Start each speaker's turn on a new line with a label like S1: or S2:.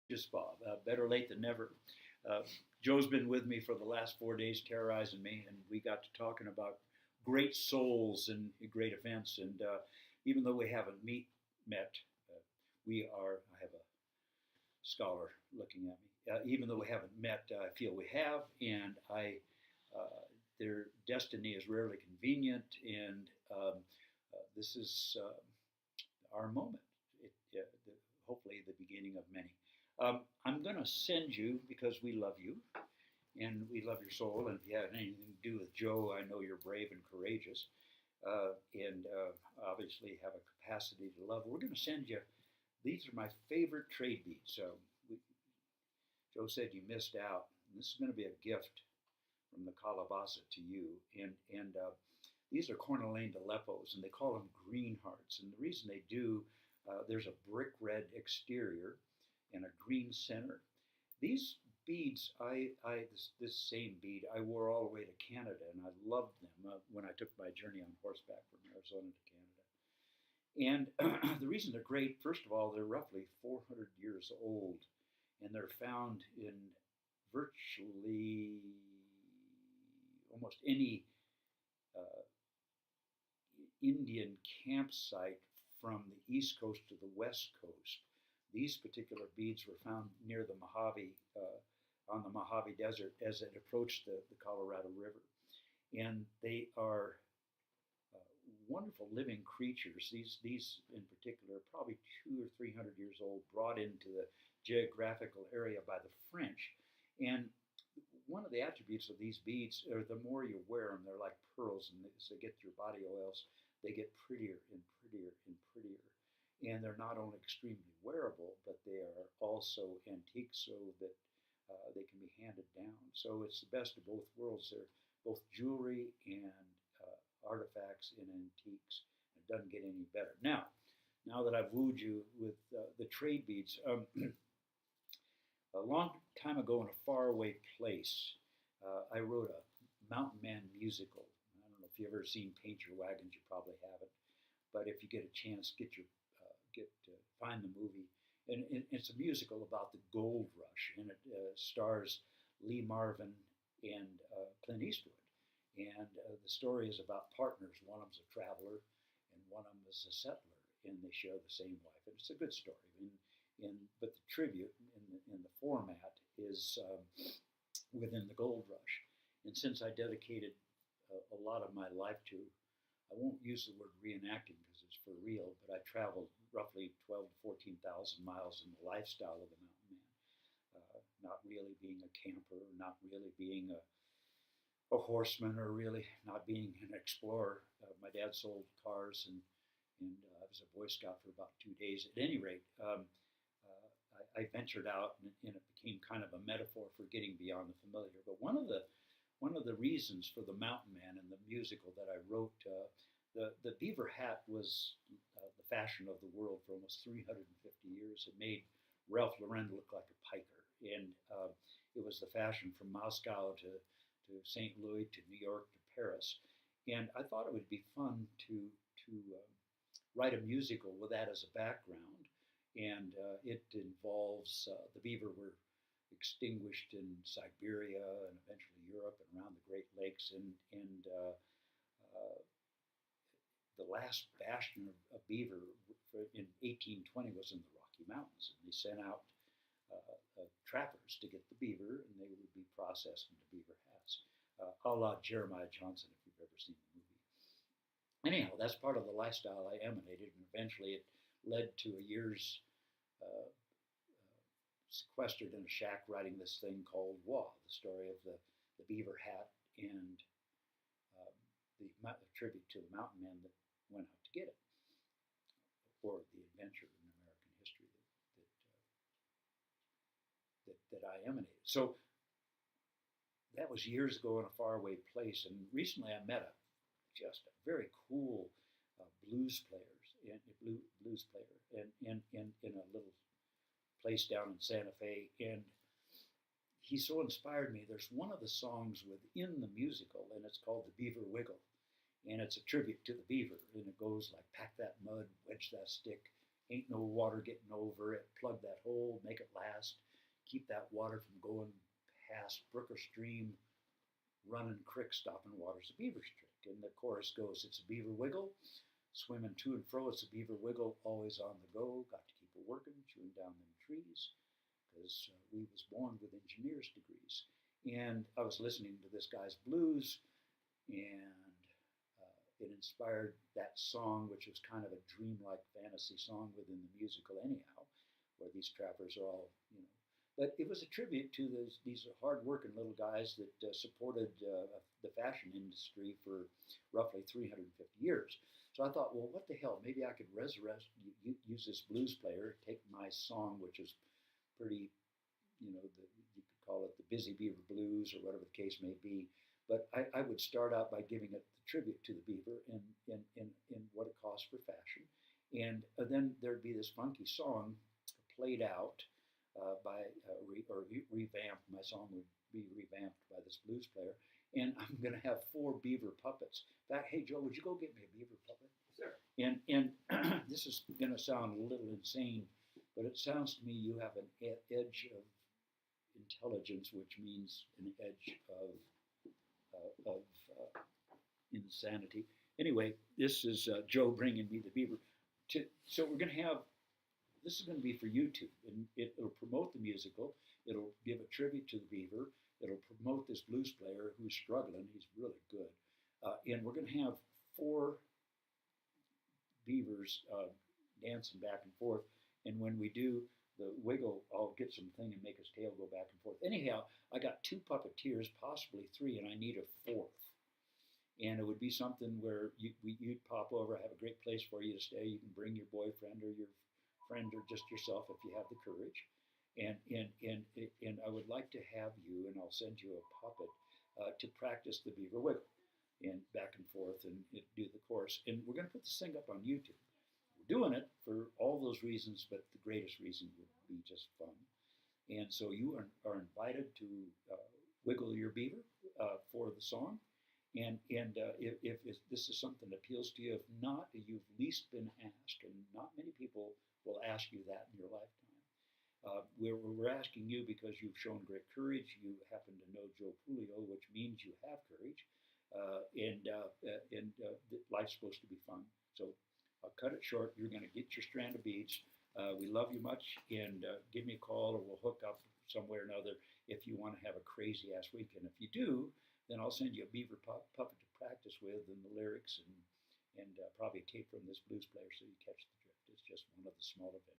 S1: Just Bob. Better late than never. Uh, Joe's been with me for the last 4 days, terrorizing me, and we got to talking about great souls and great events. And even though we haven't met, uh, we are. I have a scholar looking at me. Even though we haven't met, I feel we have, and I. Their destiny is rarely convenient, and this is our moment. The, hopefully, the beginning of many. I'm going to send you because we love you and we love your soul. And if you have anything to do with Joe, I know you're brave and courageous and obviously have a capacity to love. We're going to send you, these are my favorite trade beads. We, Joe said you missed out. And this is going to be a gift from the Calabasa to you. And these are cornalane de Lepos, and they call them green hearts. And the reason they do, there's a brick red exterior and a green center. These beads, this same bead, I wore all the way to Canada, and I loved them when I took my journey on horseback from Arizona to Canada. And the reason they're great, first of all, they're roughly 400 years old, and they're found in virtually almost any uh, Indian campsite from the East Coast to the West Coast. These particular beads were found near the Mojave, on the Mojave Desert as it approached the Colorado River. And they are wonderful living creatures. These in particular, are probably 200 or 300 years old, brought into the geographical area by the French. And one of the attributes of these beads are the more you wear them, they're like pearls, and as they get through body oils, they get prettier and prettier and prettier. And they're not only extremely wearable, but they are also antique, so that they can be handed down. So it's the best of both worlds. They're both jewelry and artifacts and antiques. It doesn't get any better. Now that I've wooed you with the trade beads, a long time ago in a faraway place, I wrote a Mountain Man musical. I don't know if you've ever seen Paint Your Wagons. You probably haven't, but if you get a chance, find the movie. And it's a musical about the gold rush, and it stars Lee Marvin and Clint Eastwood. And the story is about partners. One of them's a traveler, and one of them is a settler, and they share the same life. And it's a good story. But the tribute in the format is within the gold rush. And since I dedicated a lot of my life to, I won't use the word reenacting because it's for real, but I traveled roughly 12 to 14,000 miles in the lifestyle of the mountain man. Not really being a camper, not really being a horseman, or really not being an explorer. My dad sold cars, and I was a Boy Scout for about 2 days. At any rate, I ventured out, and it became kind of a metaphor for getting beyond the familiar. But one of the reasons for the Mountain Man and the musical that I wrote, the beaver hat was the fashion of the world for almost 350 years. It made Ralph Lauren look like a piker, and it was the fashion from Moscow to St. Louis to New York to Paris. And I thought it would be fun to write a musical with that as a background. And it involves the beaver were extinguished in Siberia and eventually Europe and around the Great Lakes. And the last bastion of beaver in 1820 was in the Rocky Mountains. And they sent out trappers to get the beaver, and they would be processed into beaver hats, a la Jeremiah Johnson, if you've ever seen the movie. Anyhow, that's part of the lifestyle I emanated, and eventually it led to a year's sequestered in a shack writing this thing called Wah, the story of the beaver hat and the tribute to the mountain man that went out to get it, or the adventure in American history that I emanated. So that was years ago in a faraway place, and recently I met just a very cool blues player in a little place down in Santa Fe, and he so inspired me. There's one of the songs within the musical, and it's called The Beaver Wiggle, and it's a tribute to the beaver, and it goes like, pack that mud, wedge that stick, ain't no water getting over it, plug that hole, make it last, fast, keep that water from going past brook or stream, running creek, stopping water's a beaver's trick. And the chorus goes, it's a beaver wiggle, swimming to and fro, it's a beaver wiggle, always on the go, got to keep it working, chewing down them trees, because we was born with engineer's degrees. And I was listening to this guy's blues, and it inspired that song, which was kind of a dreamlike fantasy song within the musical anyhow, where these trappers are all, you know. But it was a tribute to these hard-working little guys that supported the fashion industry for roughly 350 years. So I thought, well, what the hell? Maybe I could use this blues player, take my song, which is pretty, you know, you could call it the Busy Beaver Blues or whatever the case may be. But I would start out by giving it the tribute to the beaver in what it costs for fashion. And then there'd be this funky song played out revamped. My song would be revamped by this blues player. And I'm going to have 4 beaver puppets. In fact, hey, Joe, would you go get me a beaver puppet?
S2: Sure.
S1: And this is going to sound a little insane, but it sounds to me you have an edge of intelligence, which means an edge of insanity. Anyway, this is Joe bringing me the beaver. So we're going to have, this is going to be for YouTube, and it'll promote the musical. It'll give a tribute to the beaver. It'll promote this blues player who's struggling. He's really good. And we're going to have 4 beavers dancing back and forth. And when we do the wiggle, I'll get some thing and make his tail go back and forth. Anyhow, I got 2 puppeteers, possibly 3, and I need a 4th. And it would be something where you'd pop over, have a great place for you to stay. You can bring your boyfriend or your friend or just yourself if you have the courage. And I would like to have you, and I'll send you a puppet to practice the beaver wiggle and back and forth and do the chorus. And we're going to put this thing up on YouTube. We're doing it for all those reasons, but the greatest reason would be just fun. And so you are invited to wiggle your beaver for the song. And if this is something that appeals to you, if not, you've at least been asked, and not many people will ask you that in your lifetime. We're asking you because you've shown great courage. You happen to know Joe Pulio, which means you have courage, and life's supposed to be fun. So I'll cut it short. You're going to get your strand of beads. We love you much, and give me a call, or we'll hook up some way or another if you want to have a crazy-ass weekend. If you do, then I'll send you a beaver puppet to practice with, and the lyrics, and probably a tape from this blues player so you catch the drift. It's just one of the small events.